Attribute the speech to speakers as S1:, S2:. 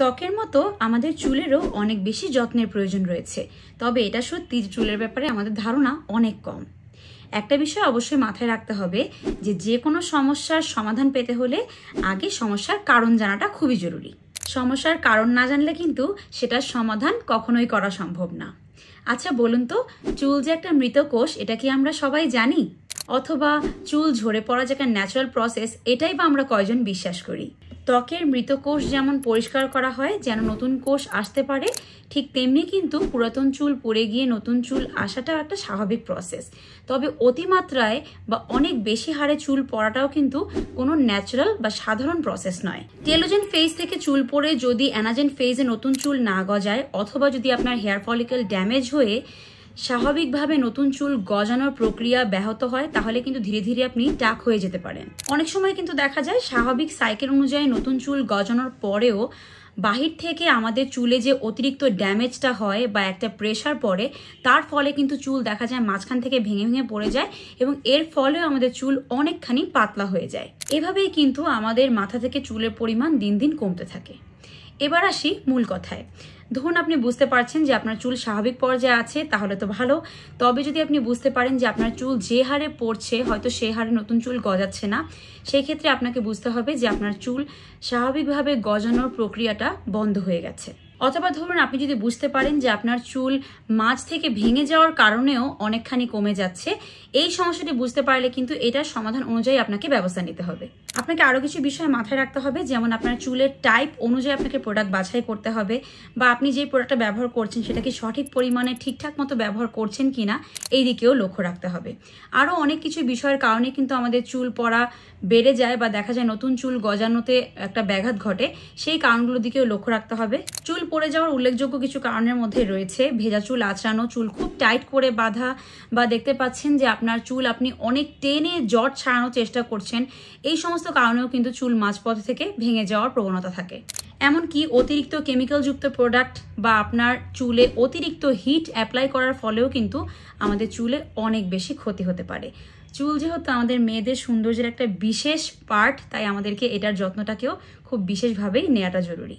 S1: ত্বকের মতো আমাদের চুলেরও অনেক বেশি যত্নের প্রয়োজন রয়েছে, তবে এটা সত্যি চুলের ব্যাপারে আমাদের ধারণা অনেক কম। একটা বিষয় অবশ্যই মাথায় রাখতে হবে যে কোনো সমস্যার সমাধান পেতে হলে আগে সমস্যার কারণ জানাটা খুবই জরুরি। সমস্যার কারণ না জানলে কিন্তু সেটার সমাধান কখনোই করা সম্ভব না। আচ্ছা বলুন তো, চুল যে একটা মৃত কোষ, এটা কি আমরা সবাই জানি? অথবা চুল ঝরে পড়া যে একটা ন্যাচারাল প্রসেস, এটাই বা আমরা কয়জন বিশ্বাস করি? ত্বকের মৃত কোষ যেমন পরিষ্কার করা হয় যেন নতুন কোষ আসতে পারে, ঠিক তেমনি কিন্তু পুরাতন চুল পড়ে গিয়ে নতুন চুল আসাটাও একটা স্বাভাবিক প্রসেস। তবে অতিমাত্রায় বা অনেক বেশি হারে চুল পড়াটাও কিন্তু কোনো ন্যাচারাল বা সাধারণ প্রসেস নয়। টেলোজেন ফেজ থেকে চুল পড়ে যদি অ্যানাজেন ফেজে নতুন চুল না গজায়, অথবা যদি আপনার হেয়ার ফলিকেল ড্যামেজ হয়ে স্বাভাবিকভাবে নতুন চুল গজানোর প্রক্রিয়া ব্যাহত হয়, তাহলে কিন্তু ধীরে ধীরে আপনি টাক হয়ে যেতে পারেন। অনেক সময় কিন্তু দেখা যায় স্বাভাবিক সাইকেল অনুযায়ী নতুন চুল গজানোর পরেও বাহির থেকে আমাদের চুলে যে অতিরিক্ত ড্যামেজটা হয় বা একটা প্রেশার পড়ে, তার ফলে কিন্তু চুল দেখা যায় মাঝখান থেকে ভেঙে ভেঙে পড়ে যায় এবং এর ফলেও আমাদের চুল অনেকখানি পাতলা হয়ে যায়। এভাবেই কিন্তু আমাদের মাথা থেকে চুলের পরিমাণ দিন দিন কমতে থাকে। এবার আসি মূল কথায়। ধরুন আপনি বুঝতে পারছেন যে আপনার চুল স্বাভাবিক পর্যায়ে আছে, তাহলে তো ভালো। তবে যদি আপনি বুঝতে পারেন যে আপনার চুল যে হারে পড়ছে হয়তো সে হারে নতুন চুল গজাচ্ছে না, সেই ক্ষেত্রে আপনাকে বুঝতে হবে যে আপনার চুল স্বাভাবিকভাবে গজানোর প্রক্রিয়াটা বন্ধ হয়ে গেছে। অথবা ধরুন আপনি যদি বুঝতে পারেন যে আপনার চুল মাঝ থেকে ভেঙে যাওয়ার কারণেও অনেকখানি কমে যাচ্ছে, এই সমস্যাটি বুঝতে পারলে কিন্তু এটার সমাধান অনুযায়ী আপনাকে ব্যবস্থা নিতে হবে। আপনাকে আরও কিছু বিষয় মাথায় রাখতে হবে, যেমন আপনার চুলের টাইপ অনুযায়ী আপনাকে প্রোডাক্ট বাছাই করতে হবে, বা আপনি যে প্রোডাক্টটা ব্যবহার করছেন সেটা কি সঠিক পরিমাণে ঠিকঠাক মতো ব্যবহার করছেন কিনা, এই দিকেও লক্ষ্য রাখতে হবে। আরও অনেক কিছু বিষয়ের কারণে কিন্তু আমাদের চুল পড়া বেড়ে যায় বা দেখা যায় নতুন চুল গজানোতে একটা ব্যাঘাত ঘটে, সেই কারণগুলোর দিকেও লক্ষ্য রাখতে হবে। চুল পড়ে যাওয়ার উল্লেখযোগ্য কিছু কারণের মধ্যে রয়েছে ভেজা চুল আঁচড়ানো, চুল খুব টাইট করে বাঁধা, বা দেখতে পাচ্ছেন যে আপনার চুল আপনি অনেক টেনে জট ছাড়ানোর চেষ্টা করছেন। এই সমস্ত কারণেও কিন্তু চুল মাঝপথ থেকে ভেঙে যাওয়ার প্রবণতা থাকে। এমনকি অতিরিক্ত কেমিক্যালযুক্ত প্রোডাক্ট বা আপনার চুলে অতিরিক্ত হিট অ্যাপ্লাই করার ফলেও কিন্তু আমাদের চুলে অনেক বেশি ক্ষতি হতে পারে। চুল যেহেতু আমাদের মেয়েদের সৌন্দর্যের একটা বিশেষ পার্ট, তাই আমাদেরকে এটার যত্নটাকেও খুব বিশেষভাবেই নেওয়াটা জরুরি।